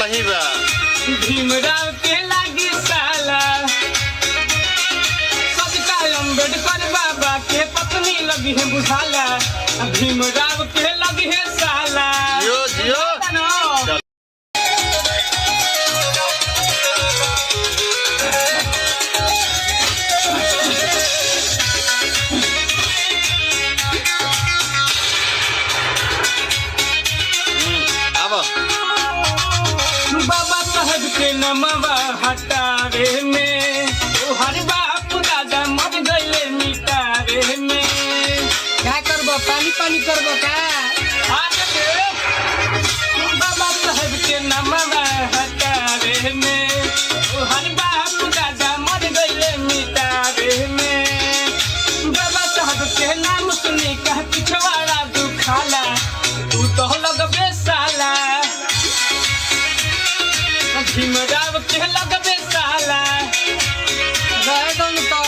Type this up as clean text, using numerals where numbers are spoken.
नहीं बा। भीमराव के लागी साला सबका अम्बेडकर बाबा के पत्नी लगी है बुझाला भीमराव के लगी है साला जियो जियो बाबा साहब के नमवा हटावे में हर बाप दादा मर गए मिटावे में क्या करबो पानी पानी करबो का बाबा साहब के नमवा हटावे में हर बाप दादा मर गए मिटावे में बाबा साहब के नाम सुनी कह पिछवाड़ा दुखाला तू तो लगबे साला भीमराव के लगबे साला रहेगा तो